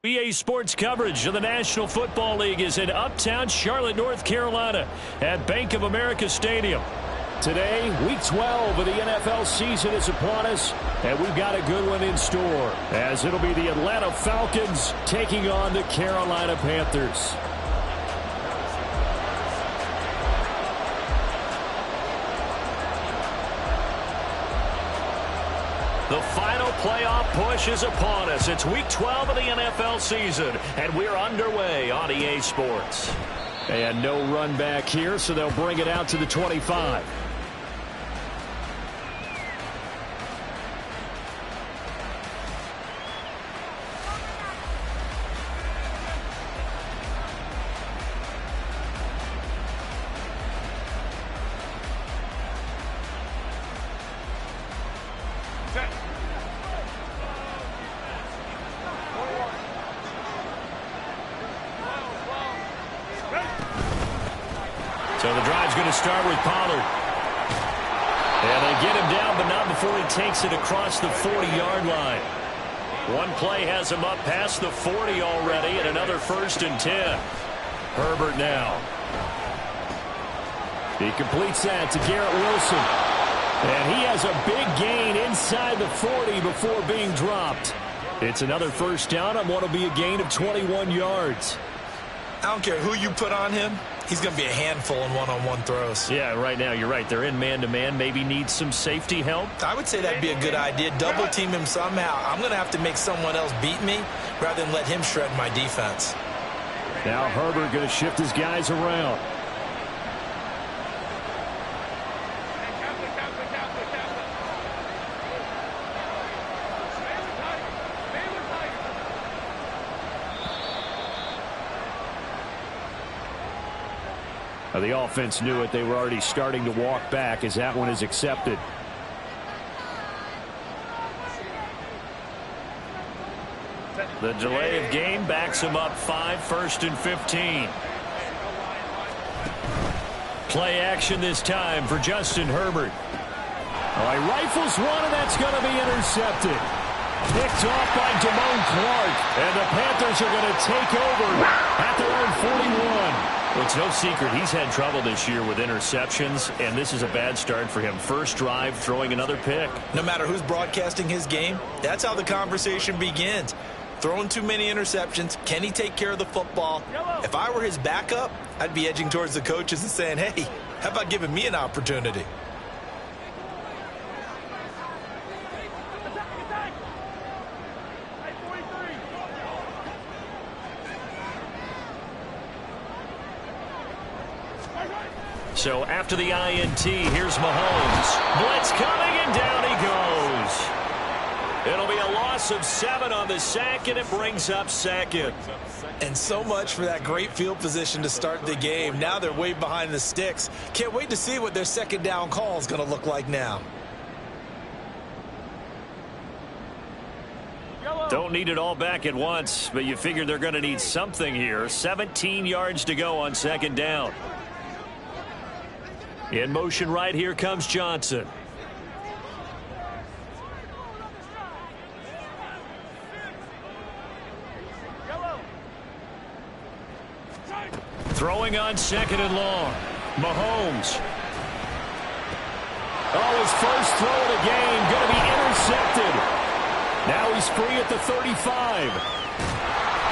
EA Sports coverage of the National Football League is in uptown Charlotte, North Carolina at Bank of America Stadium. Today, Week 12 of the NFL season is upon us, and we've got a good one in store, as it'll be the Atlanta Falcons taking on the Carolina Panthers. The final playoff push is upon us. It's Week 12 of the NFL season, and we're underway on EA Sports. And no run back here, so they'll bring it out to the 25. So the drive's going to start with Pollard. And they get him down, but not before he takes it across the 40-yard line. One play has him up past the 40 already, and another 1st and 10. Herbert now. He completes that to Garrett Wilson. And he has a big gain inside the 40 before being dropped. It's another 1st down on what will be a gain of 21 yards. I don't care who you put on him. He's going to be a handful in one-on-one throws. Yeah, right now, you're right. They're in man-to-man. Maybe need some safety help. I would say that'd be a good idea. Double-team him somehow. I'm going to have to make someone else beat me rather than let him shred my defense. Now Herbert going to shift his guys around. The offense knew it. They were already starting to walk back as that one is accepted. The delay of game backs him up 5, 1st and 15. Play action this time for Justin Herbert. All right, rifles one, and that's going to be intercepted. Picked off by Damone Clark, and the Panthers are going to take over at their own 41. Well, it's no secret he's had trouble this year with interceptions, and this is a bad start for him. First drive, throwing another pick. No matter who's broadcasting his game, that's how the conversation begins. Throwing too many interceptions, can he take care of the football? If I were his backup, I'd be edging towards the coaches and saying, hey, how about giving me an opportunity? So after the INT, here's Mahomes. Blitz coming, and down he goes. It'll be a loss of 7 on the sack, and it brings up 2nd. And so much for that great field position to start the game. Now they're way behind the sticks. Can't wait to see what their 2nd down call is going to look like now. Don't need it all back at once, but you figure they're going to need something here. 17 yards to go on 2nd down. In motion right here comes Johnson. Throwing on 2nd and long. Mahomes. Oh, his first throw of the game going to be intercepted. Now he's free at the 35.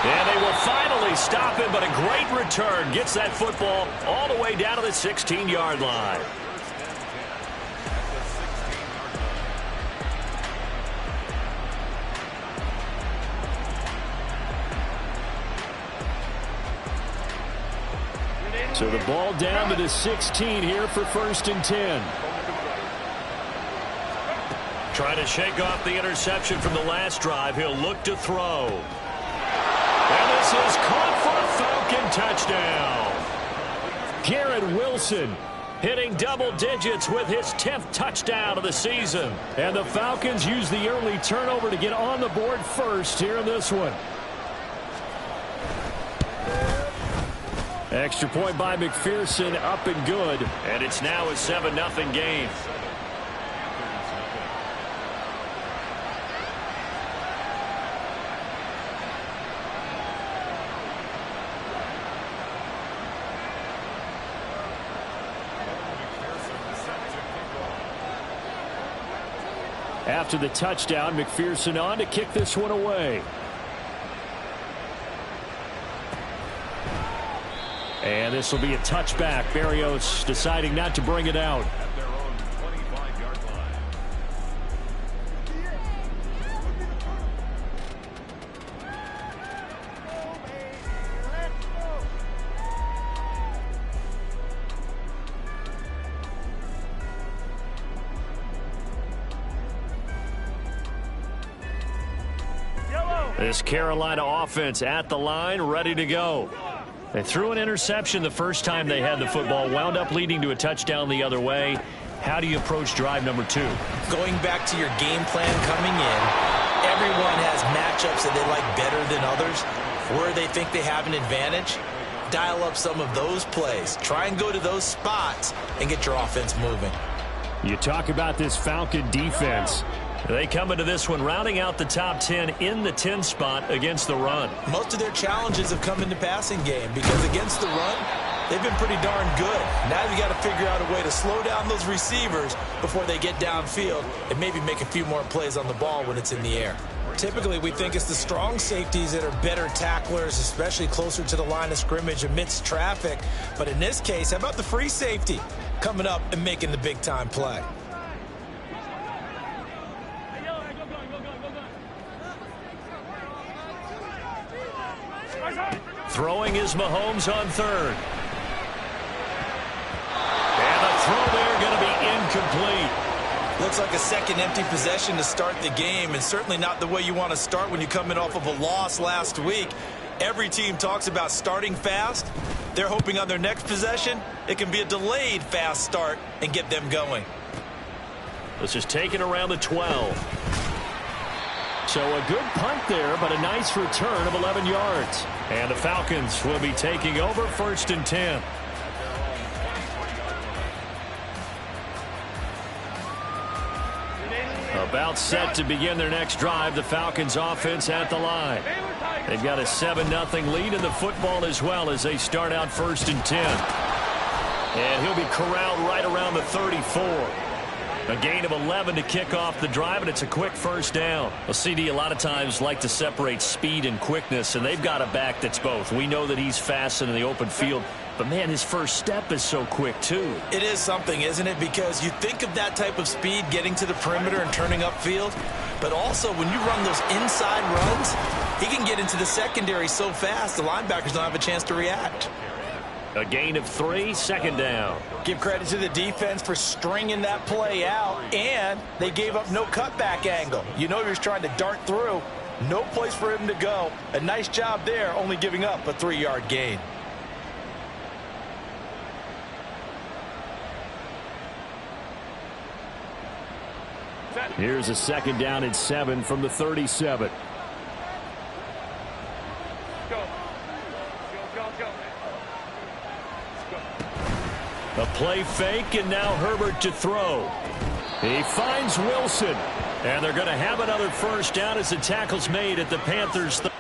And they will finally stop him, but a great return gets that football all the way down to the 16-yard line. So the ball down to the 16 here for 1st and 10. Trying to shake off the interception from the last drive. He'll look to throw. And this is caught for a Falcon touchdown. Garrett Wilson hitting double digits with his 10th touchdown of the season. And the Falcons use the early turnover to get on the board first here in this one. Extra point by McPherson, up and good. And it's now a 7-0 game. After the touchdown, McPherson on to kick this one away. And this will be a touchback. Berrios deciding not to bring it out. At their own 25-yard line. This Carolina offense at the line, ready to go. They threw an interception the first time they had the football, wound up leading to a touchdown the other way. How do you approach drive number 2? Going back to your game plan coming in, everyone has matchups that they like better than others, where they think they have an advantage. Dial up some of those plays. Try and go to those spots and get your offense moving. You talk about this Falcon defense. They come into this one rounding out the top 10 in the 10 spot against the run. Most of their challenges have come in the passing game because against the run, they've been pretty darn good. Now you got to figure out a way to slow down those receivers before they get downfield and maybe make a few more plays on the ball when it's in the air. Typically, we think it's the strong safeties that are better tacklers, especially closer to the line of scrimmage amidst traffic. But in this case, how about the free safety coming up and making the big-time play? Throwing is Mahomes on third. And the throw there going to be incomplete. Looks like a second empty possession to start the game, and certainly not the way you want to start when you're coming off of a loss last week. Every team talks about starting fast. They're hoping on their next possession, it can be a delayed fast start and get them going. This is taken around the 12. So a good punt there, but a nice return of 11 yards. And the Falcons will be taking over 1st and 10. About set to begin their next drive. The Falcons offense at the line. They've got a 7-0 lead in the football as well as they start out 1st and 10. And he'll be corralled right around the 34. A gain of 11 to kick off the drive, and it's a quick first down. Well, CD a lot of times like to separate speed and quickness, and they've got a back that's both. We know that he's fast in the open field, but, man, his first step is so quick, too. It is something, isn't it? Because you think of that type of speed getting to the perimeter and turning upfield, but also when you run those inside runs, he can get into the secondary so fast the linebackers don't have a chance to react. A gain of 3, 2nd down. Give credit to the defense for stringing that play out, and they gave up no cutback angle. You know he was trying to dart through. No place for him to go. A nice job there, only giving up a 3-yard gain. Here's a 2nd down and 7 from the 37. A play fake, and now Herbert to throw. He finds Wilson, and they're going to have another first down as the tackle's made at the Panthers' 30.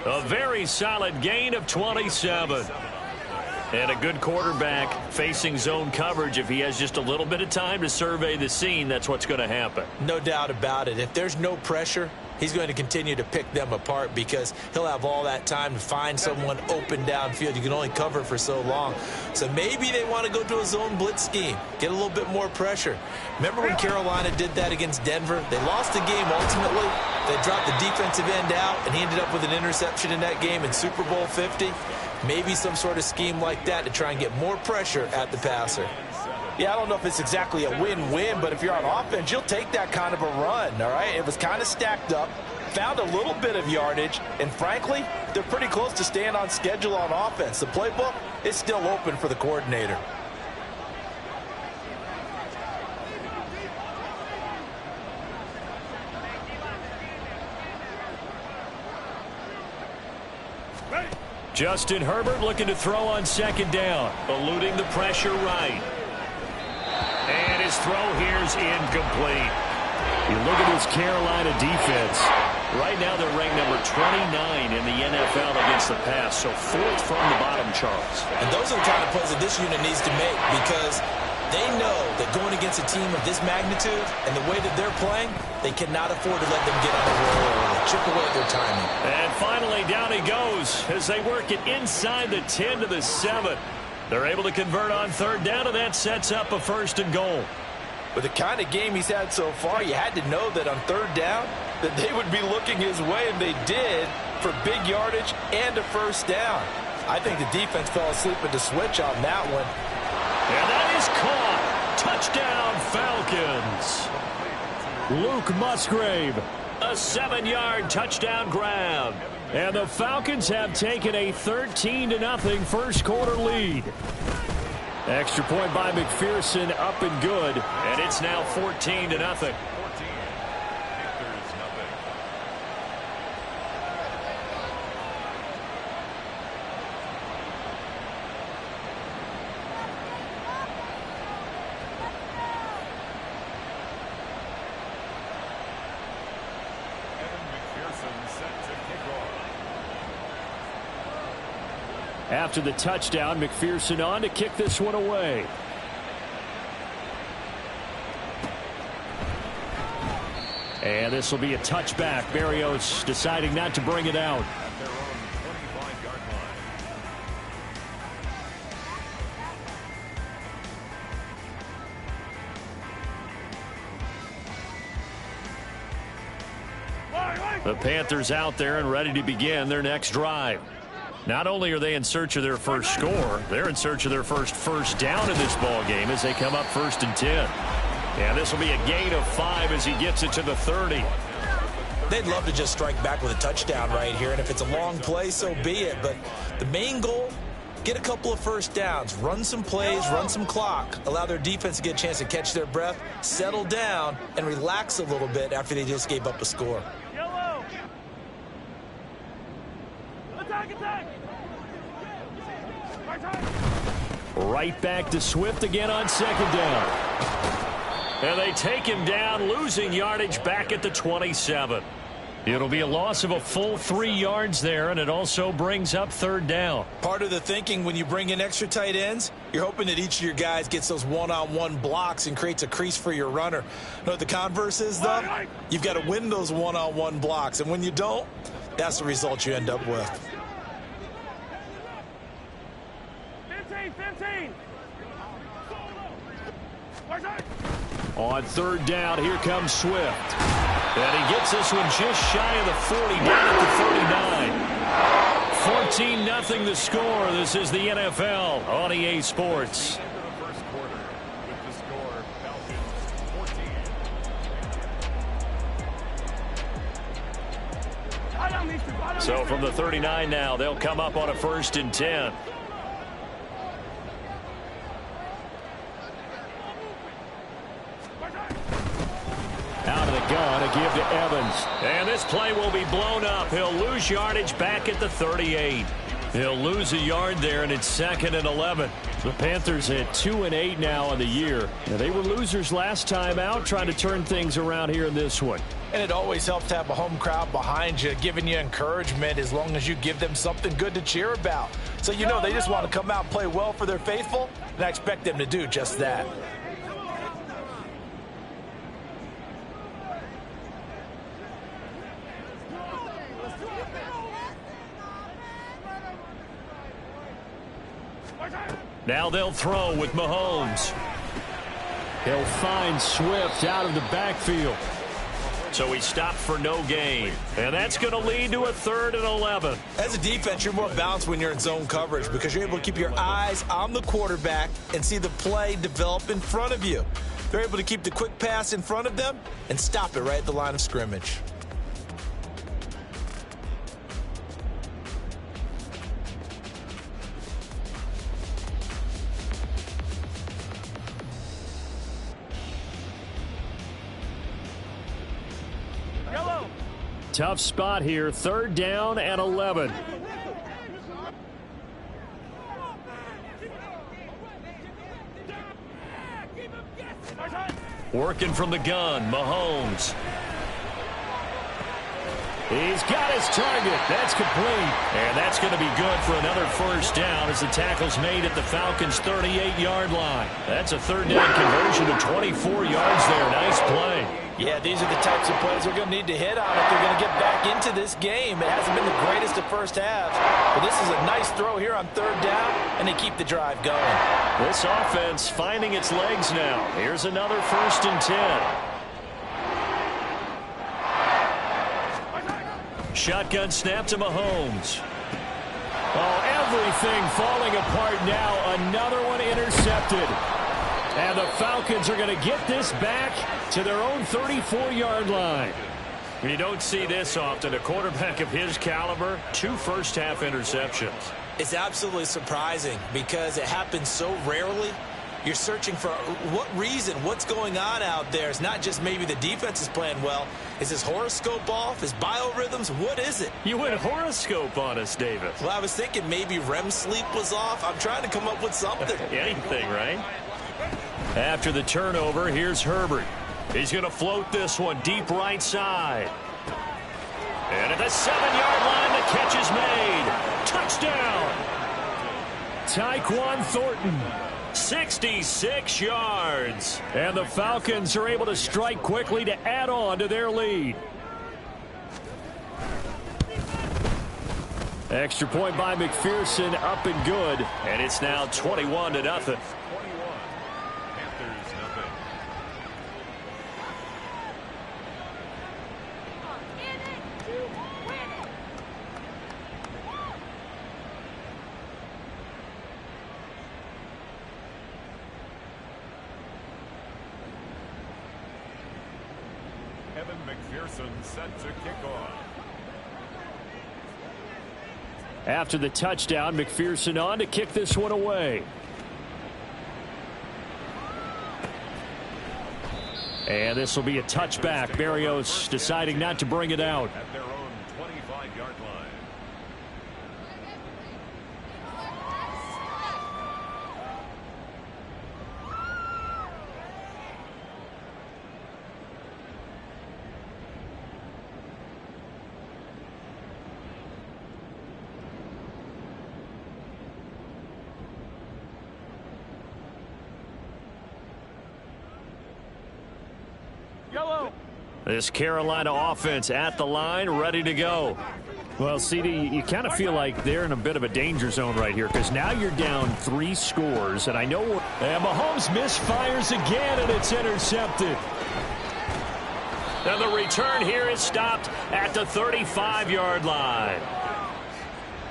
A very solid gain of 27. And a good quarterback facing zone coverage. If he has just a little bit of time to survey the scene, that's what's going to happen. No doubt about it. If there's no pressure, he's going to continue to pick them apart because he'll have all that time to find someone open downfield. You can only cover for so long. So maybe they want to go to a zone blitz scheme, get a little bit more pressure. Remember when Carolina did that against Denver? They lost the game ultimately. They dropped the defensive end out, and he ended up with an interception in that game in Super Bowl 50. Maybe some sort of scheme like that to try and get more pressure at the passer. Yeah, I don't know if it's exactly a win-win, but if you're on offense, you'll take that kind of a run, all right? It was kind of stacked up. found a little bit of yardage, and frankly, they're pretty close to staying on schedule on offense. The playbook is still open for the coordinator. Justin Herbert looking to throw on second down, eluding the pressure right. And his throw here's incomplete. You look at this Carolina defense. Right now they're ranked number 29 in the NFL against the pass, so fourth from the bottom, Charles. And those are the kind of plays that this unit needs to make because they know that going against a team of this magnitude and the way that they're playing, they cannot afford to let them get on a roll or chip away at their timing. And finally, down he goes as they work it inside the 10 to the 7. They're able to convert on third down, and that sets up a first and goal. With the kind of game he's had so far, you had to know that on third down that they would be looking his way, and they did for big yardage and a first down. I think the defense fell asleep at the switch on that one. And that is caught. Touchdown, Falcons. Luke Musgrave, a 7-yard touchdown grab. And the Falcons have taken a 13-0 first quarter lead. Extra point by McPherson, up and good. And it's now 14-0. After the touchdown, McPherson on to kick this one away. And this will be a touchback. Berrios deciding not to bring it out. At their own 25-yard line. The Panthers out there and ready to begin their next drive. Not only are they in search of their first score, they're in search of their first down in this ball game as they come up 1st and 10. And this will be a gain of 5 as he gets it to the 30. They'd love to just strike back with a touchdown right here, and if it's a long play, so be it. But the main goal, get a couple of first downs, run some plays, run some clock, allow their defense to get a chance to catch their breath, settle down, and relax a little bit after they just gave up a score. Right back to Swift again on second down. And they take him down, losing yardage back at the 27. It'll be a loss of a full 3 yards there, and it also brings up third down. Part of the thinking when you bring in extra tight ends, you're hoping that each of your guys gets those one-on-one blocks and creates a crease for your runner. You know what the converse is, though? You've got to win those one-on-one blocks, and when you don't, that's the result you end up with. 15. On third down, here comes Swift. And he gets this one just shy of the 40, down at the 39. 14-0 the score. This is the NFL on EA Sports. First quarter with the score, Falcons 14. So from the 39 now, they'll come up on a 1st and 10. Out of the gun, a give to Evans. And this play will be blown up. He'll lose yardage back at the 38. He'll lose a yard there, and it's 2nd and 11. The Panthers at 2-8 now on the year. Now, they were losers last time out, trying to turn things around here in this one. And it always helps to have a home crowd behind you, giving you encouragement as long as you give them something good to cheer about. So you know they just want to come out and play well for their faithful, and I expect them to do just that. Now they'll throw with Mahomes. He'll find Swift out of the backfield. So he stopped for no gain. And that's going to lead to a 3rd and 11. As a defense, you're more balanced when you're in zone coverage because you're able to keep your eyes on the quarterback and see the play develop in front of you. They're able to keep the quick pass in front of them and stop it right at the line of scrimmage. Tough spot here, 3rd down and 11. Working from the gun, Mahomes. He's got his target. That's complete. And that's going to be good for another 1st down as the tackle's made at the Falcons' 38-yard line. That's a 3rd down conversion of 24 yards there. Nice play. Yeah, these are the types of plays they're going to need to hit on if they're going to get back into this game. It hasn't been the greatest of first halves, but this is a nice throw here on 3rd down, and they keep the drive going. This offense finding its legs now. Here's another 1st and 10. Shotgun snap to Mahomes. Oh, everything falling apart now. Another one intercepted. And the Falcons are going to get this back to their own 34-yard line. You don't see this often. A quarterback of his caliber, 2 first-half interceptions. It's absolutely surprising because it happens so rarely. You're searching for what reason, what's going on out there. It's not just maybe the defense is playing well. Is his horoscope off? His biorhythms? What is it? You went horoscope on us, David. Well, I was thinking maybe REM sleep was off. I'm trying to come up with something. Anything, right? After the turnover, here's Herbert. He's going to float this one deep right side. And at the 7-yard line, the catch is made. Touchdown! Tyquan Thornton. 66 yards. And the Falcons are able to strike quickly to add on to their lead. Extra point by McPherson, up and good. And it's now 21-0. 21. Panthers nothing. Evan McPherson set to kick off. After the touchdown, McPherson on to kick this one away. And this will be a touchback. Berrios deciding not to bring it out. At their own 25-yard line. This Carolina offense at the line, ready to go. Well, CD, you kind of feel like they're in a bit of a danger zone right here because now you're down 3 scores, and I know and Mahomes misfires again, and it's intercepted. Now the return here is stopped at the 35-yard line.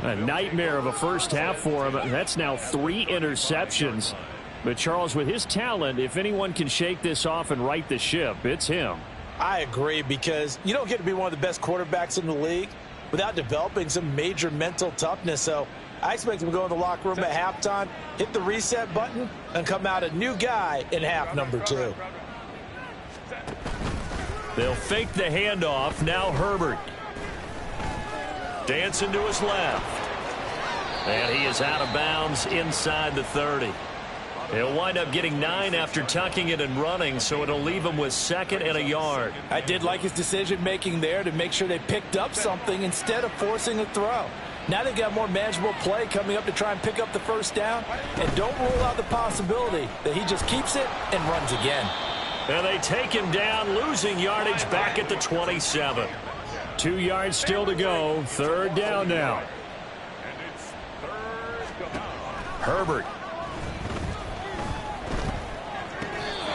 A nightmare of a first half for him. That's now 3 interceptions. But Charles, with his talent, if anyone can shake this off and right the ship, it's him. I agree, because you don't get to be one of the best quarterbacks in the league without developing some major mental toughness. So I expect him to go in the locker room at halftime, hit the reset button, and come out a new guy in half number 2. They'll fake the handoff. Now Herbert. Dancing to his left. And he is out of bounds inside the 30. He'll wind up getting 9 after tucking it and running, so it'll leave him with 2nd and a yard. I did like his decision-making there to make sure they picked up something instead of forcing a throw. Now they've got more manageable play coming up to try and pick up the first down, and don't rule out the possibility that he just keeps it and runs again. And they take him down, losing yardage back at the 27. 2 yards still to go. 3rd down now. And it's 3rd down. Herbert.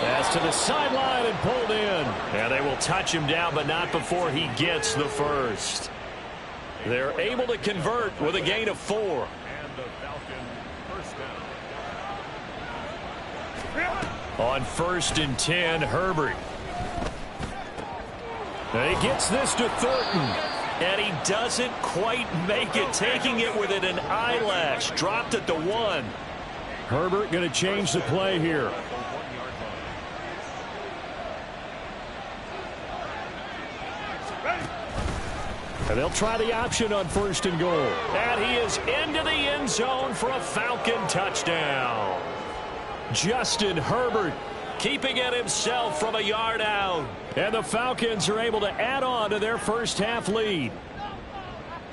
Pass to the sideline and pulled in. And they will touch him down, but not before he gets the first. They're able to convert with a gain of 4. And the Falcon first down. On 1st and 10, Herbert. And he gets this to Thornton. And he doesn't quite make it, taking it within an eyelash. Dropped at the 1. Herbert going to change the play here. And they'll try the option on 1st and goal. And he is into the end zone for a Falcon touchdown. Justin Herbert keeping it himself from a yard out. And the Falcons are able to add on to their first half lead.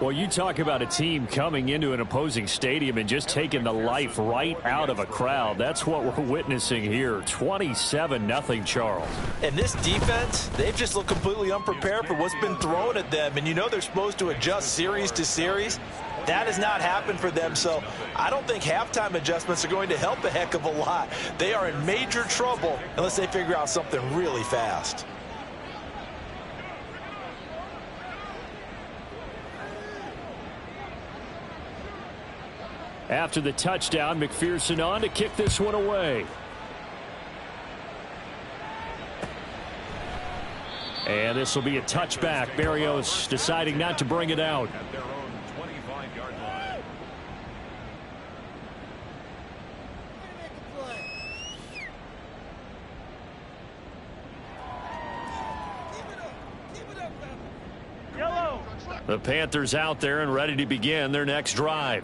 Well, you talk about a team coming into an opposing stadium and just taking the life right out of a crowd. That's what we're witnessing here. 27-0, Charles. And this defense, they've just looked completely unprepared for what's been thrown at them. And you know they're supposed to adjust series to series. That has not happened for them, so I don't think halftime adjustments are going to help a heck of a lot. They are in major trouble unless they figure out something really fast. After the touchdown, McPherson on to kick this one away. And this will be a touchback. Barrios deciding not to bring it out. At their own 25-yard line. The Panthers out there and ready to begin their next drive.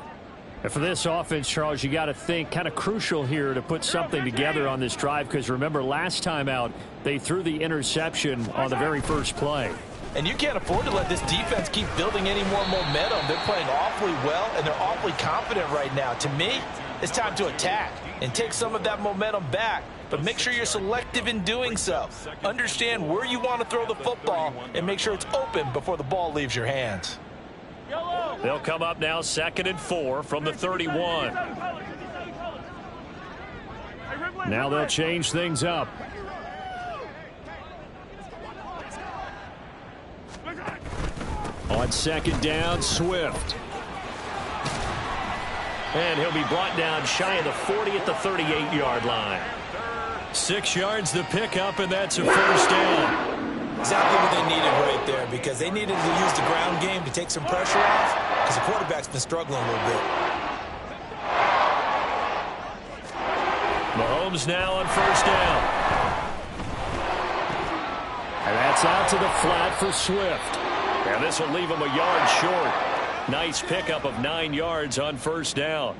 And for this offense, Charles, you got to think kind of crucial here to put something together on this drive, because remember last time out they threw the interception on the very first play. And you can't afford to let this defense keep building any more momentum. They're playing awfully well, and they're awfully confident right now. To me, it's time to attack and take some of that momentum back. But make sure you're selective in doing so. Understand where you want to throw the football and make sure it's open before the ball leaves your hands. They'll come up now 2nd and 4 from the 31. Now they'll change things up. On 2nd down, Swift. And he'll be brought down shy of the 40 at the 38-yard line. 6 yards the pickup, and that's a first down. Exactly what they needed right there, because they needed to use the ground game to take some pressure off, because the quarterback's been struggling a little bit. Mahomes now on 1st down. And that's out to the flat for Swift. And this will leave him a yard short. Nice pickup of 9 yards on 1st down.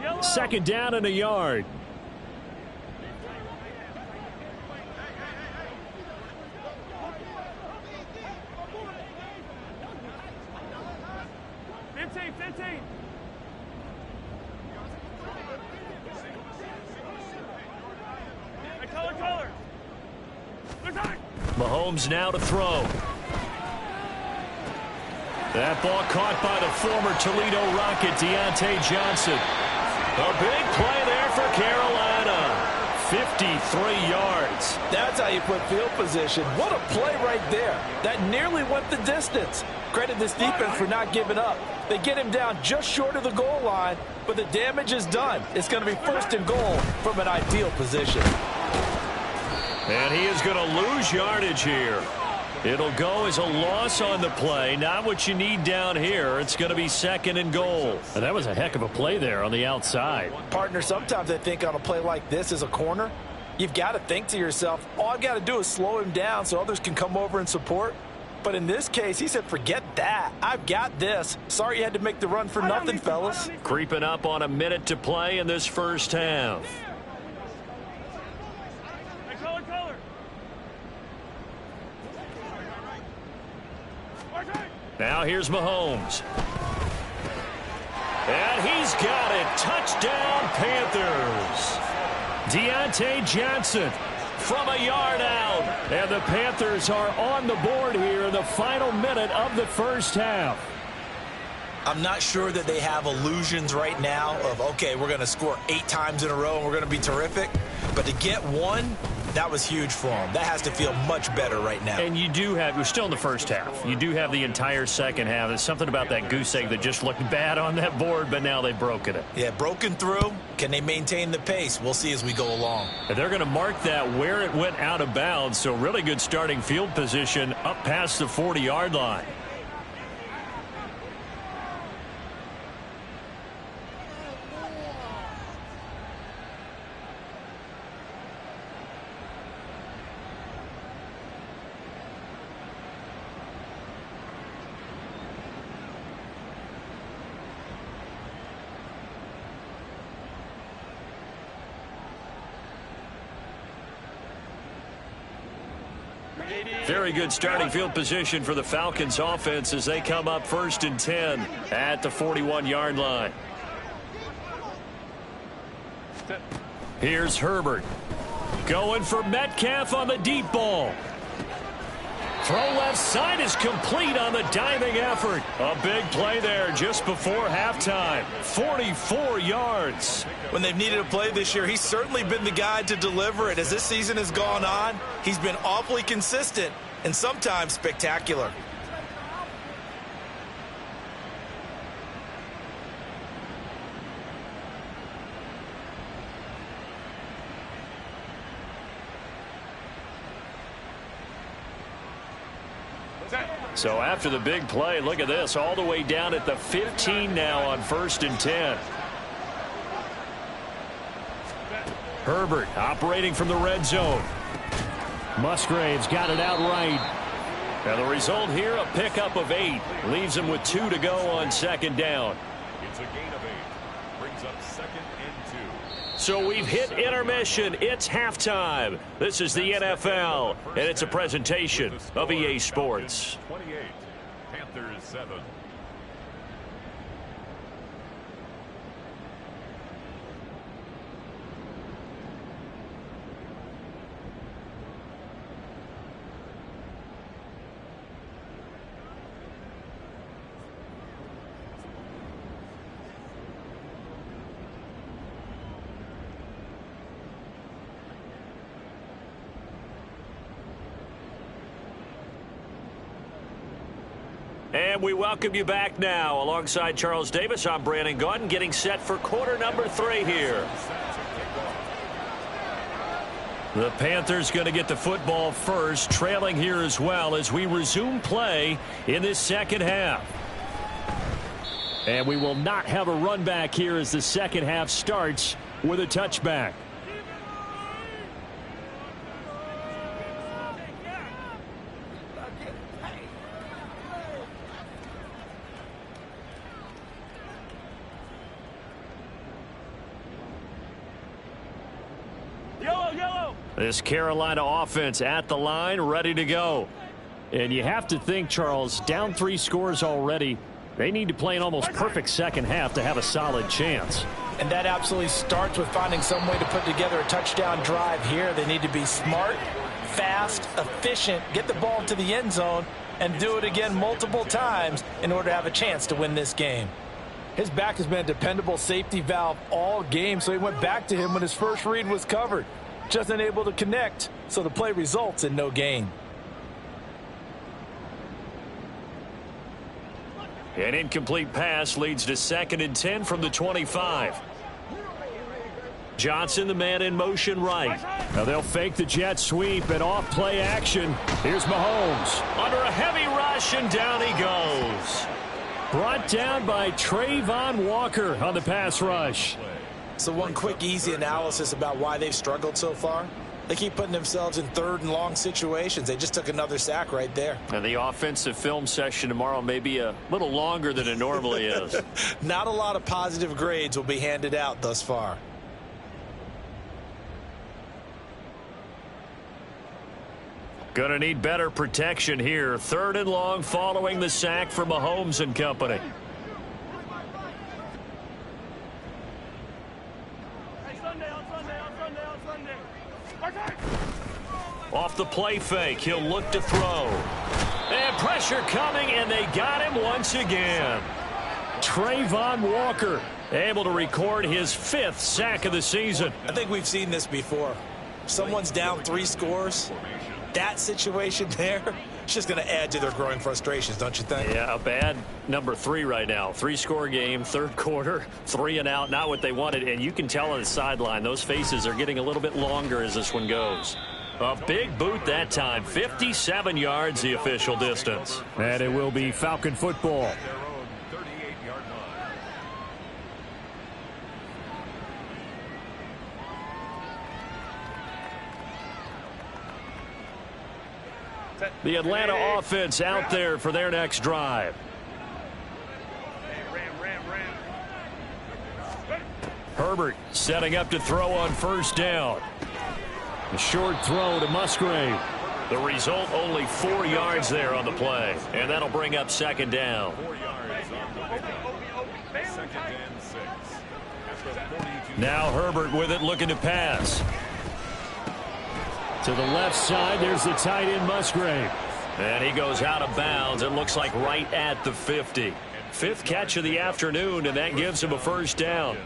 2nd down and a yard. Mahomes now to throw. That ball caught by the former Toledo Rocket, Deontay Johnson. A big play there for Carolina. 53 yards. That's how you put field position. What a play right there. That nearly went the distance. Credit this defense for not giving up. They get him down just short of the goal line, but the damage is done. It's going to be 1st and goal from an ideal position. And he is going to lose yardage here. It'll go as a loss on the play. Not what you need down here. It's going to be 2nd and goal. And that was a heck of a play there on the outside. Partner, sometimes I think on a play like this as a corner, you've got to think to yourself, all I've got to do is slow him down so others can come over and support. But in this case, he said, forget that. I've got this. Sorry you had to make the run for nothing, fellas. Creeping up on a minute to play in this first half. Now here's Mahomes. And he's got it. Touchdown, Panthers. Deontay Johnson from a yard out. And the Panthers are on the board here in the final minute of the first half. I'm not sure that they have illusions right now of, okay, we're going to score 8 times in a row and we're going to be terrific. But to get one, that was huge for them. That has to feel much better right now. And you do have, we're still in the first half. You do have the entire second half. There's something about that goose egg that just looked bad on that board, but now they've broken it. Yeah, broken through. Can they maintain the pace? We'll see as we go along. And they're going to mark that where it went out of bounds. So really good starting field position up past the 40-yard line. Very good starting field position for the Falcons offense as they come up 1st and 10 at the 41-yard line. Here's Herbert. Going for Metcalf on the deep ball. Throw left side is complete on the diving effort. A big play there just before halftime. 44 yards. When they've needed a play this year, he's certainly been the guy to deliver it. As this season has gone on, he's been awfully consistent and sometimes spectacular. So after the big play, look at this, all the way down at the 15 now on 1st and 10. Herbert operating from the red zone. Musgrave's got it out right. And the result here, a pickup of 8. Leaves him with 2 to go on 2nd down. It's a gain of 8. Brings up 2nd and 2. So we've hit intermission. It's halftime. This is the NFL, and it's a presentation of EA Sports. 28. Panthers 7. And we welcome you back now. Alongside Charles Davis, I'm Brandon Gaudin, getting set for quarter number 3 here. The Panthers going to get the football first, trailing here as well as we resume play in this second half. And we will not have a run back here as the second half starts with a touchback. This Carolina offense at the line, ready to go. And you have to think, Charles, down 3 scores already. They need to play an almost perfect second half to have a solid chance. And that absolutely starts with finding some way to put together a touchdown drive here. They need to be smart, fast, efficient, get the ball to the end zone, and do it again multiple times in order to have a chance to win this game. His back has been a dependable safety valve all game, so he went back to him when his first read was covered. Just unable to connect, so the play results in no gain. An incomplete pass leads to 2nd and 10 from the 25. Johnson, the man in motion right. Now they'll fake the jet sweep and off play action. Here's Mahomes under a heavy rush, and down he goes. Brought down by Trayvon Walker on the pass rush. So one quick, easy analysis about why they've struggled so far. They keep putting themselves in 3rd and long situations. They just took another sack right there. And the offensive film session tomorrow may be a little longer than it normally is. Not a lot of positive grades will be handed out thus far. Going to need better protection here. 3rd and long following the sack for Mahomes and company. Off the play fake, he'll look to throw. And pressure coming, and they got him once again. Trayvon Walker able to record his 5th sack of the season. I think we've seen this before. Someone's down 3 scores. That situation there, it's just going to add to their growing frustrations, don't you think? Yeah, a bad number 3 right now. 3-score game, 3rd quarter, 3 and out, not what they wanted. And you can tell on the sideline, those faces are getting a little bit longer as this one goes. A big boot that time, 57 yards the official distance. And it will be Falcon football. Their own 38-yard line. The Atlanta offense out there for their next drive. Herbert setting up to throw on 1st down. A short throw to Musgrave. The result, only 4 yards there on the play. And that'll bring up second down. 4 yards on the play. Second and 6. At the 42. Now Herbert with it, looking to pass. To the left side, there's the tight end Musgrave. And he goes out of bounds. It looks like right at the 50. 5th catch of the afternoon, and that gives him a first down.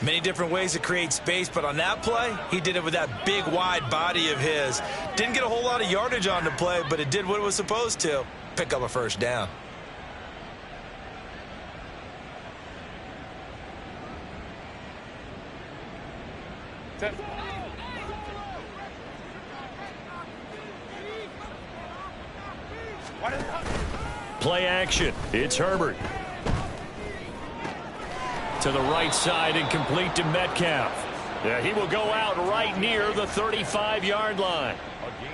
Many different ways to create space, but on that play, he did it with that big, wide body of his. Didn't get a whole lot of yardage on the play, but it did what it was supposed to. Pick up a first down. Play action. It's Herbert. To the right side and complete to Metcalf. Yeah, he will go out right near the 35-yard line.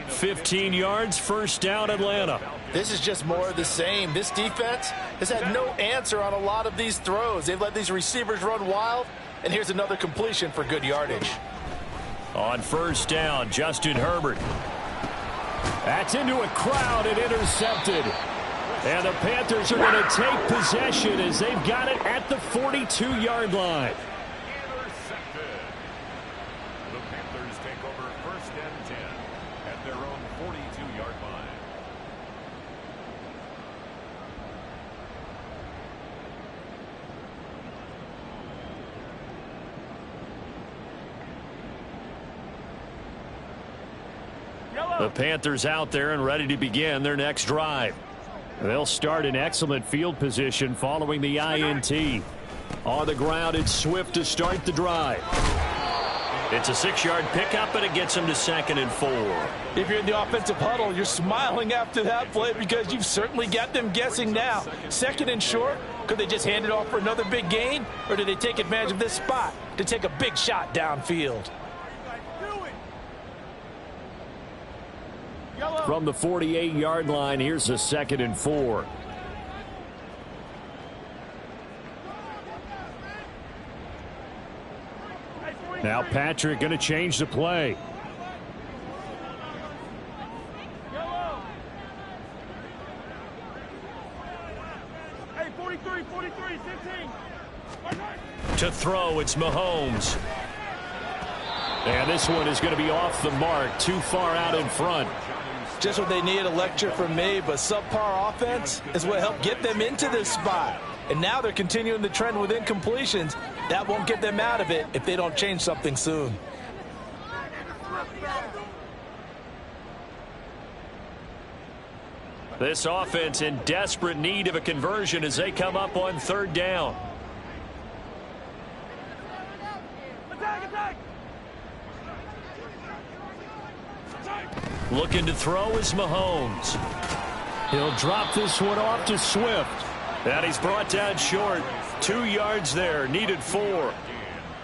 15 yards, first down, Atlanta. This is just more of the same. This defense has had no answer on a lot of these throws. They've let these receivers run wild, and here's another completion for good yardage. On first down, Justin Herbert. That's into a crowd and intercepted. And the Panthers are going to take possession as they've got it at the 42-yard line. Intercepted. The Panthers take over first and 10 at their own 42-yard line. The Panthers out there and ready to begin their next drive. They'll start in excellent field position following the INT. On the ground, it's Swift to start the drive. It's a 6-yard pickup, and it gets him to 2nd and 4. If you're in the offensive huddle, you're smiling after that play because you've certainly got them guessing now. 2nd and short, could they just hand it off for another big gain, or do they take advantage of this spot to take a big shot downfield? From the 48-yard line, here's a 2nd and 4. Now Patrick going to change the play. Hey, 43, 15. To throw, it's Mahomes. And this one is going to be off the mark, too far out in front. Just what they need, a lecture from me, but subpar offense is what helped get them into this spot. And now they're continuing the trend with incompletions. That won't get them out of it if they don't change something soon. This offense in desperate need of a conversion as they come up on 3rd down. Looking to throw is Mahomes. He'll drop this one off to Swift. And he's brought down short. 2 yards there, needed 4.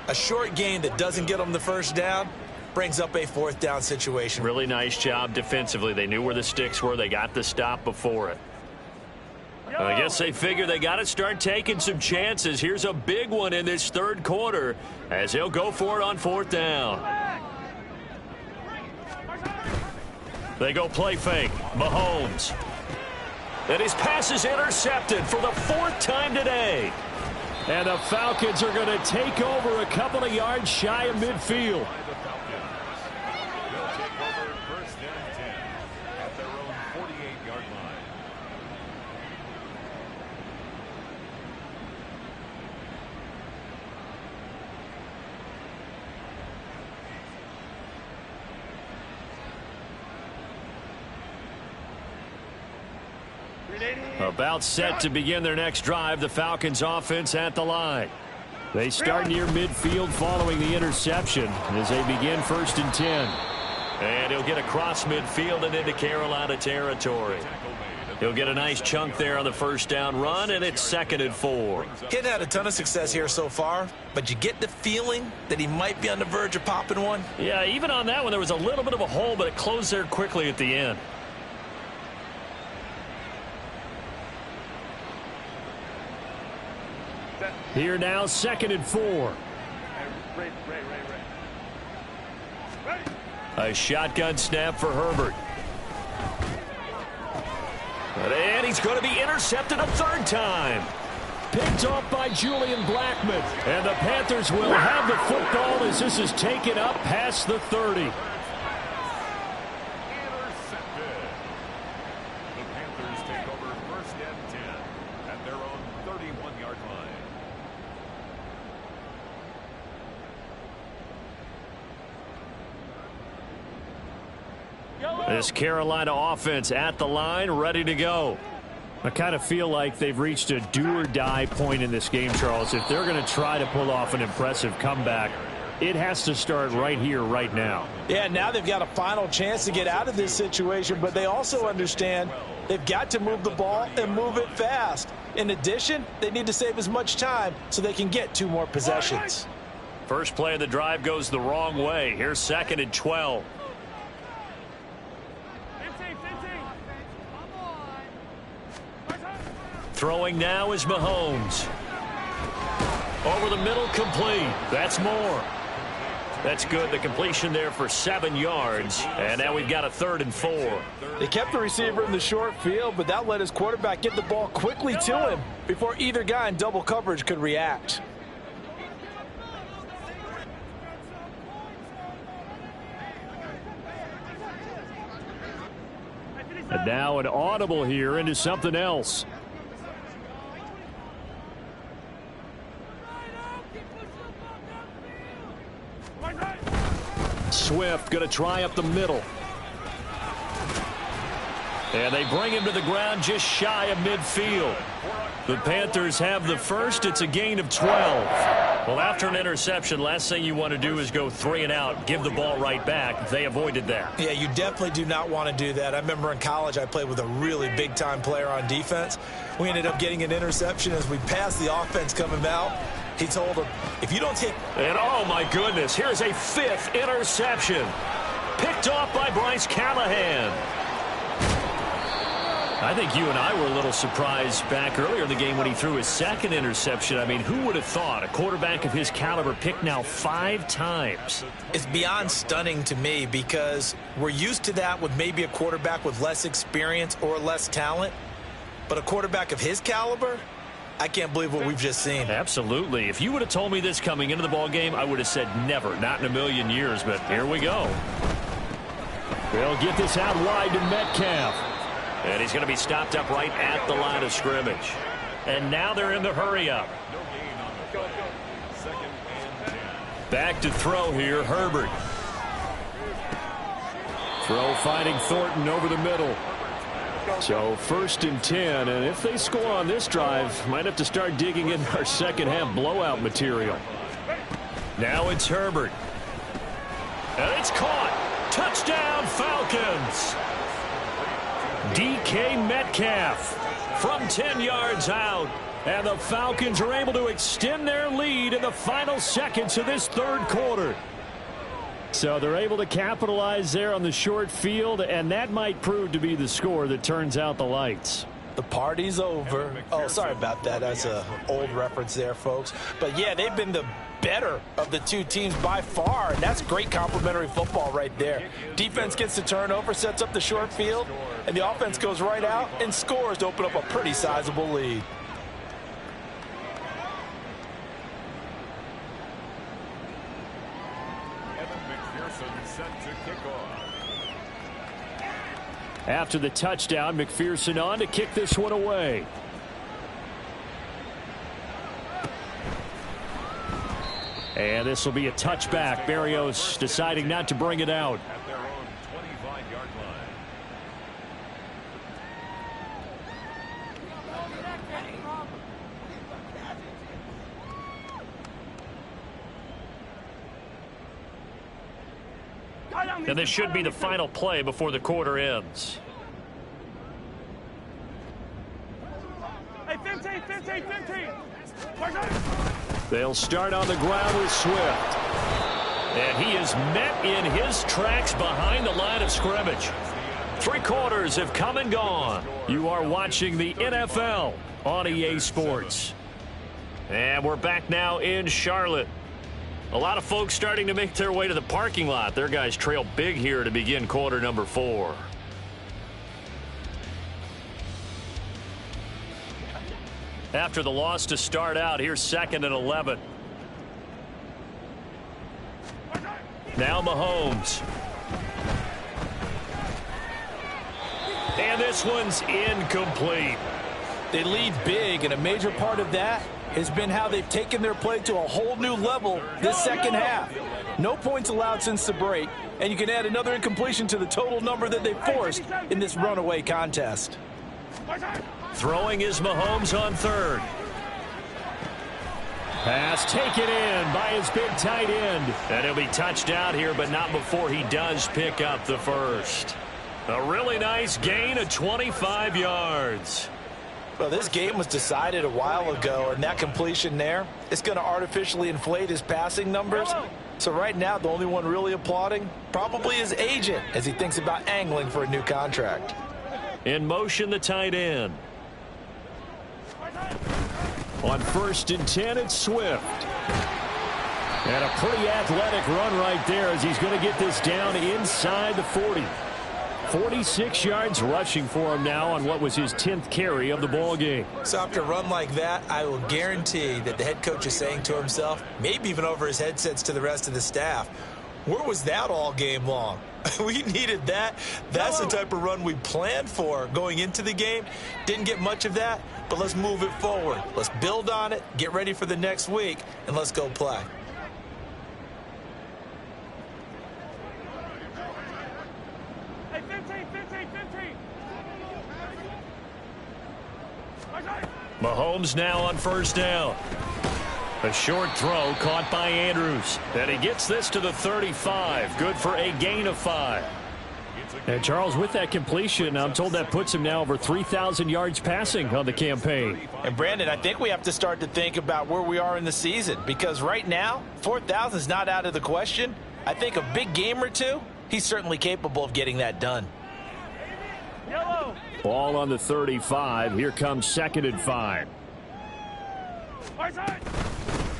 A short gain that doesn't get them the first down brings up a 4th down situation. Really nice job defensively. They knew where the sticks were. They got the stop before it. I guess they figure they got to start taking some chances. Here's a big one in this 3rd quarter as he'll go for it on 4th down. They go play fake. Mahomes. And his pass is intercepted for the 4th time today. And the Falcons are going to take over a couple of yards shy of midfield. They'll take over first and 10 at their own 48-yard line. About set to begin their next drive, the Falcons offense at the line. They start near midfield following the interception as they begin 1st and 10. And he'll get across midfield and into Carolina territory. He'll get a nice chunk there on the 1st down run, and it's 2nd and 4. He hadn't had a ton of success here so far, but you get the feeling that he might be on the verge of popping one. Yeah, even on that one, there was a little bit of a hole, but it closed there quickly at the end. Here now, 2nd and 4. A shotgun snap for Herbert. And he's going to be intercepted a third time. Picked off by Julian Blackman. And the Panthers will have the football as this is taken up past the 30. Intercepted. The Panthers take over first and 10 at their own 31-yard line. This Carolina offense at the line, ready to go. I kind of feel like they've reached a do-or-die point in this game, Charles. If they're going to try to pull off an impressive comeback, it has to start right here, right now. Yeah, now they've got a final chance to get out of this situation, but they also understand they've got to move the ball and move it fast. In addition, they need to save as much time so they can get 2 more possessions. First play of the drive goes the wrong way. Here's 2nd and 12. Throwing now is Mahomes. Over the middle, complete. That's more. That's good. The completion there for 7 yards. And now we've got a 3rd and 4. They kept the receiver in the short field, but that let his quarterback get the ball quickly to him before either guy in double coverage could react. And now an audible here into something else. Swift going to try up the middle. And they bring him to the ground just shy of midfield. The Panthers have the first. It's a gain of 12. Well, after an interception, last thing you want to do is go 3 and out, give the ball right back. They avoided that. Yeah, you definitely do not want to do that. I remember in college I played with a really big-time player on defense. We ended up getting an interception as we passed the offense coming out. He told him, if you don't take... And oh, my goodness, here's a 5th interception. Picked off by Bryce Callahan. I think you and I were a little surprised back earlier in the game when he threw his 2nd interception. I mean, who would have thought a quarterback of his caliber picked now 5 times? It's beyond stunning to me because we're used to that with maybe a quarterback with less experience or less talent. But a quarterback of his caliber... I can't believe what we've just seen. Absolutely. If you would have told me this coming into the ball game, I would have said never, not in a million years, but here we go. They'll get this out wide to Metcalf. And he's going to be stopped up right at the line of scrimmage. And now they're in the hurry-up. Back to throw here, Herbert. Throw finding Thornton over the middle. So 1st and 10, and if they score on this drive, might have to start digging in our second half blowout material. Now it's Herbert. And it's caught. Touchdown, Falcons. DK Metcalf from 10 yards out. And the Falcons are able to extend their lead in the final seconds of this 3rd quarter. So they're able to capitalize there on the short field, and that might prove to be the score that turns out the lights. The party's over. Oh, sorry about that. That's an old reference there, folks. But, yeah, they've been the better of the 2 teams by far, and that's great complimentary football right there. Defense gets the turnover, sets up the short field, and the offense goes right out and scores to open up a pretty sizable lead. After the touchdown, McPherson on to kick this one away. And this will be a touchback. Berrios deciding not to bring it out. At their own 25-yard line. And this should be the final play before the quarter ends. Hey, 15. They'll start on the ground with Swift. And he is met in his tracks behind the line of scrimmage. 3 quarters have come and gone. You are watching the NFL on EA Sports. And we're back now in Charlotte. A lot of folks starting to make their way to the parking lot. Their guys trail big here to begin quarter number 4. After the loss to start out, here's 2nd and 11. Now Mahomes. And this one's incomplete. They lead big, and a major part of that has been how they've taken their play to a whole new level this second half. No points allowed since the break, and you can add another incompletion to the total number that they forced in this runaway contest. Throwing is Mahomes on 3rd. Pass taken in by his big tight end. And he'll be touched out here, but not before he does pick up the first. A really nice gain of 25 yards. Well, this game was decided a while ago, and that completion there, it's going to artificially inflate his passing numbers. So right now, the only one really applauding probably his agent as he thinks about angling for a new contract. In motion, the tight end. On 1st and 10, it's Swift. And a pretty athletic run right there as he's going to get this down inside the 40. 46 yards rushing for him now on what was his 10th carry of the ball game. So after a run like that, I will guarantee that the head coach is saying to himself, maybe even over his headsets to the rest of the staff, where was that all game long? We needed that. That's the type of run we planned for going into the game. Didn't get much of that, but let's move it forward. Let's build on it, get ready for the next week, and let's go play. Hey, 15. Mahomes now on 1st down. A short throw caught by Andrews. And he gets this to the 35. Good for a gain of 5. And Charles, with that completion, I'm told that puts him now over 3,000 yards passing on the campaign. And Brandon, I think we have to start to think about where we are in the season, because right now, 4,000 is not out of the question. I think a big game or two, he's certainly capable of getting that done. Yellow. Ball on the 35. Here comes 2nd and 5.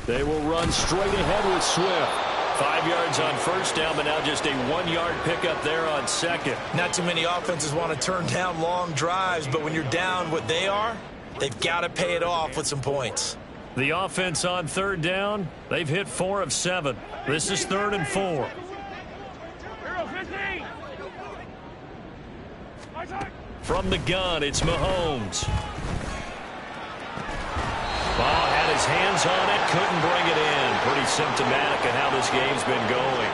They will run straight ahead with Swift. 5 yards on 1st down, but now just a 1-yard pickup there on 2nd. Not too many offenses want to turn down long drives, but when you're down what they are, they've got to pay it off with some points. The offense on 3rd down, they've hit 4 of 7. This is 3rd and 4. From the gun, it's Mahomes. Ball had his hands on it, couldn't bring it in. Pretty symptomatic of how this game's been going.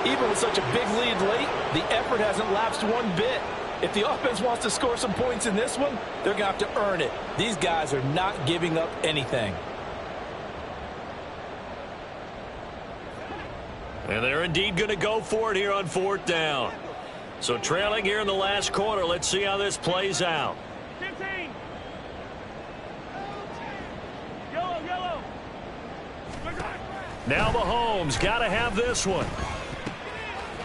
Even with such a big lead late, the effort hasn't lapsed one bit. If the offense wants to score some points in this one, they're going to have to earn it. These guys are not giving up anything. And they're indeed going to go for it here on 4th down. So trailing here in the last quarter, let's see how this plays out. 15. Yellow. Now Mahomes got to have this one.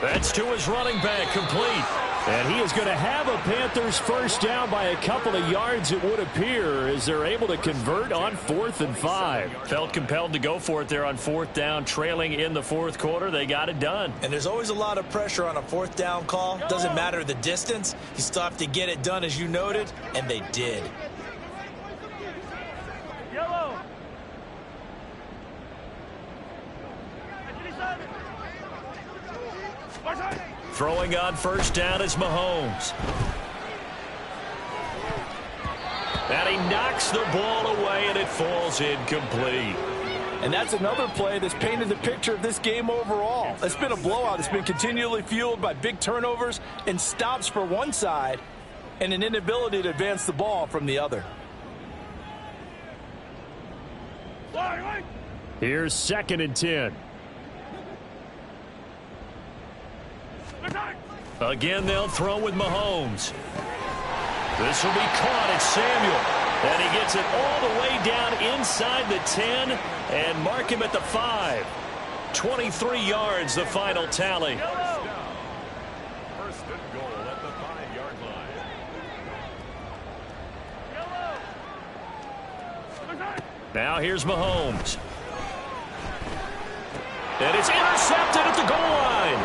That's to his running back, complete. And he is going to have a Panthers 1st down by a couple of yards, it would appear, as they're able to convert on 4th and 5. Felt compelled to go for it there on 4th down, trailing in the 4th quarter. They got it done. And there's always a lot of pressure on a 4th down call. Doesn't matter the distance. You still have to get it done, as you noted, and they did. Yellow. Throwing on 1st down is Mahomes. And he knocks the ball away, and it falls incomplete. And that's another play that's painted the picture of this game overall. It's been a blowout. It's been continually fueled by big turnovers and stops for one side and an inability to advance the ball from the other. Here's 2nd and 10. Again, they'll throw with Mahomes. This will be caught. It's Samuel. And he gets it all the way down inside the 10 and mark him at the 5. 23 yards, the final tally. 1st and goal at the 5-yard line. Now here's Mahomes. And it's intercepted at the goal line.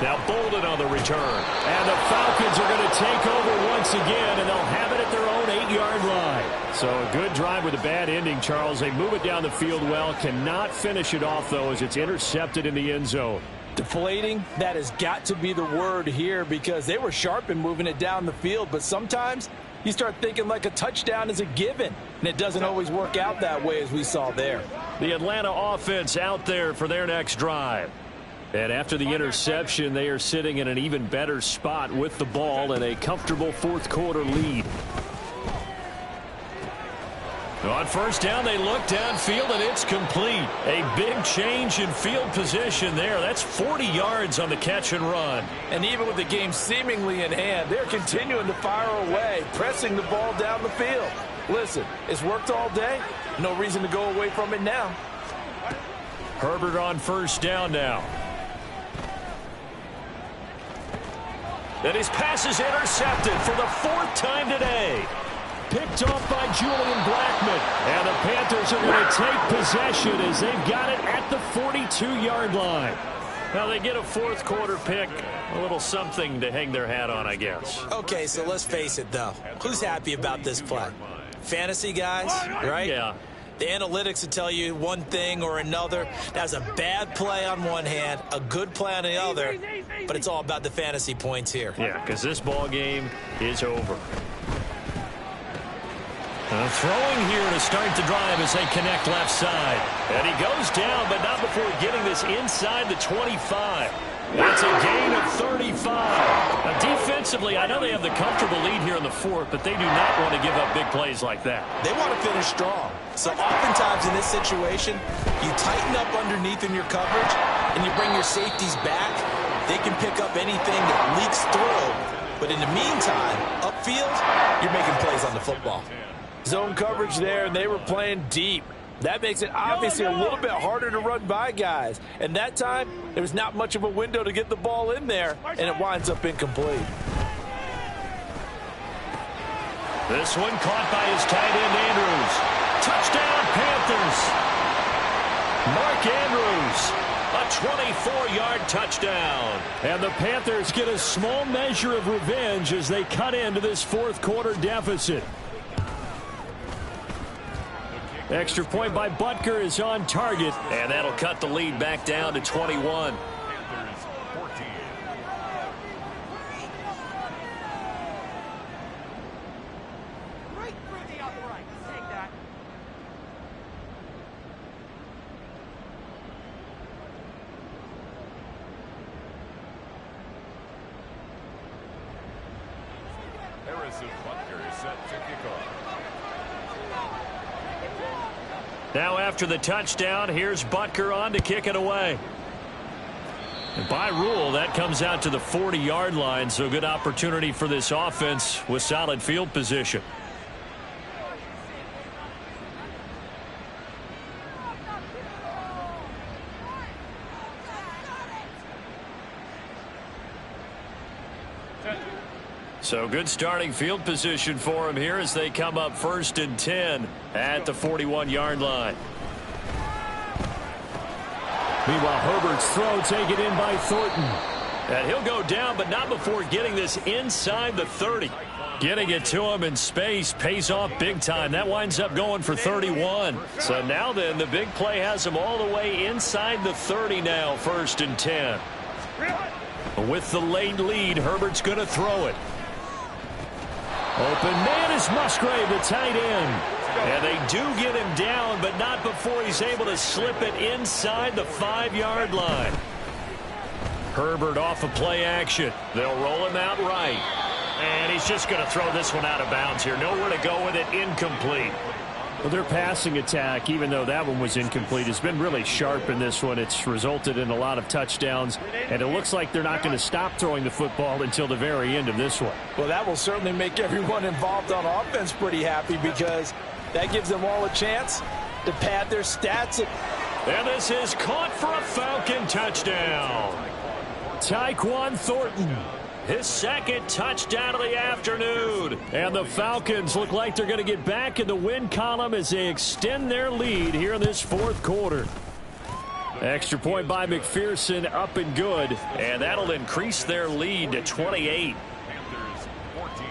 Now Bolden on the return. And the Falcons are going to take over once again, and they'll have it at their own 8-yard line. So a good drive with a bad ending, Charles. They move it down the field well. Cannot finish it off, though, as it's intercepted in the end zone. Deflating, that has got to be the word here, because they were sharp in moving it down the field, but sometimes you start thinking like a touchdown is a given, and it doesn't always work out that way, as we saw there. The Atlanta offense out there for their next drive. And after the interception, they are sitting in an even better spot with the ball and a comfortable fourth-quarter lead. On first down, they look downfield, and it's complete. A big change in field position there. That's 40 yards on the catch and run. And even with the game seemingly in hand, they're continuing to fire away, pressing the ball down the field. Listen, it's worked all day. No reason to go away from it now. Herbert on first down now. And his pass is intercepted for the 4th time today. Picked off by Julian Blackmon. And the Panthers are going to take possession as they've got it at the 42-yard line. Now they get a fourth-quarter pick. A little something to hang their hat on, I guess. Okay, so let's face it, though. Who's happy about this play? Fantasy guys, right? Yeah. The analytics will tell you one thing or another. That's a bad play on one hand, a good play on the other, but it's all about the fantasy points here. Yeah, because this ball game is over. Throwing here to start the drive as they connect left side. And he goes down, but not before getting this inside the 25. That's a gain of 35. Now, defensively, I know they have the comfortable lead here in the 4th, but they do not want to give up big plays like that. They want to finish strong. So oftentimes in this situation, you tighten up underneath in your coverage, and you bring your safeties back. They can pick up anything that leaks through. But in the meantime, upfield, you're making plays on the football. Zone coverage there, and they were playing deep. That makes it obviously a little bit harder to run by guys. And that time, there was not much of a window to get the ball in there, and it winds up incomplete. This one caught by his tight end, Andrews. Touchdown, Panthers. Mark Andrews, a 24-yard touchdown. And the Panthers get a small measure of revenge as they cut into this fourth-quarter deficit. Extra point by Butker is on target, and that'll cut the lead back down to 21. Panthers 14. Right through the upright. Take that. Harrison Butker is set to kick off. Now after the touchdown, here's Butker on to kick it away. And by rule, that comes out to the 40-yard line, so good opportunity for this offense with solid field position. So good starting field position for him here as they come up 1st and 10 at the 41-yard line. Meanwhile, Herbert's throw taken in by Thornton. And he'll go down, but not before getting this inside the 30. Getting it to him in space pays off big time. That winds up going for 31. So now then, the big play has him all the way inside the 30 now, 1st and 10. With the late lead, Herbert's going to throw it. Open man is Musgrave, the tight end. And they do get him down, but not before he's able to slip it inside the 5-yard line. Herbert off of play action. They'll roll him out right. And he's just going to throw this one out of bounds here. Nowhere to go with it. Incomplete. Well, their passing attack, even though that one was incomplete, has been really sharp in this one. It's resulted in a lot of touchdowns, and it looks like they're not going to stop throwing the football until the very end of this one. Well, that will certainly make everyone involved on offense pretty happy, because that gives them all a chance to pad their stats. And this is caught for a Falcon touchdown. Tyquan Thornton, his 2nd touchdown of the afternoon. And the Falcons look like they're going to get back in the win column as they extend their lead here in this 4th quarter. Extra point by McPherson, up and good. And that'll increase their lead to 28. Panthers 14.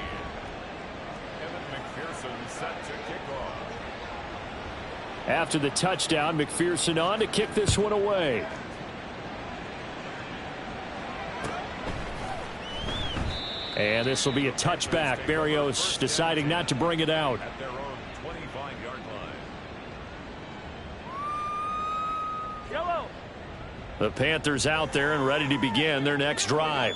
Evan McPherson set to kick off. After the touchdown, McPherson on to kick this one away. And this will be a touchback. Barrios deciding not to bring it out. At their own 25-yard line. Yellow. The Panthers out there and ready to begin their next drive.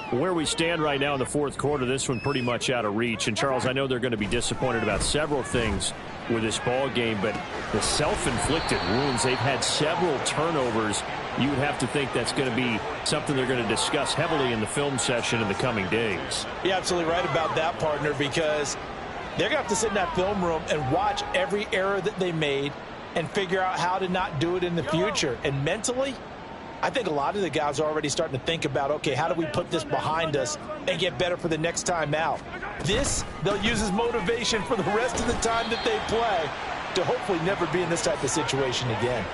Where we stand right now in the fourth quarter, this one pretty much out of reach. And, Charles, I know they're going to be disappointed about several things with this ball game, but the self-inflicted wounds, they've had several turnovers. You would have to think that's going to be something they're going to discuss heavily in the film session in the coming days. You're absolutely right about that, partner, because they're going to have to sit in that film room and watch every error that they made and figure out how to not do it in the future. And mentally, I think a lot of the guys are already starting to think about, okay, how do we put this behind us and get better for the next time out? This, they'll use as motivation for the rest of the time that they play to hopefully never be in this type of situation again.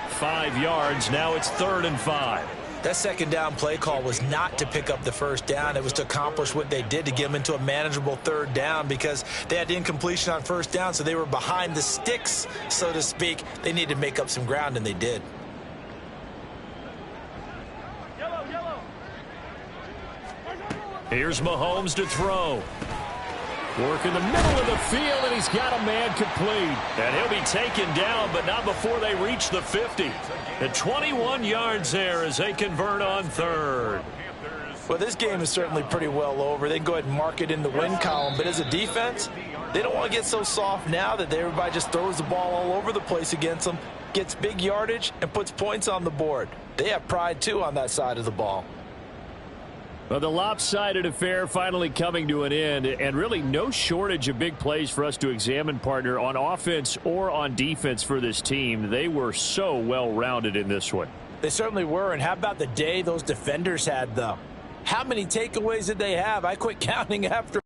5 yards. Now it's 3rd and 5. That second down play call was not to pick up the first down. It was to accomplish what they did, to get them into a manageable 3rd down, because they had incompletion on first down, so they were behind the sticks, so to speak. They needed to make up some ground, and they did. Yellow. Here's Mahomes to throw. Work in the middle of the field, and he's got a man complete. And he'll be taken down, but not before they reach the 50. At 21 yards there as they convert on 3rd. Well, this game is certainly pretty well over. They can go ahead and mark it in the win column. But as a defense, they don't want to get so soft now that everybody just throws the ball all over the place against them, gets big yardage, and puts points on the board. They have pride, too, on that side of the ball. Well, the lopsided affair finally coming to an end, and really no shortage of big plays for us to examine, partner, on offense or on defense for this team. They were so well-rounded in this one. They certainly were, and how about the day those defenders had, though? How many takeaways did they have? I quit counting after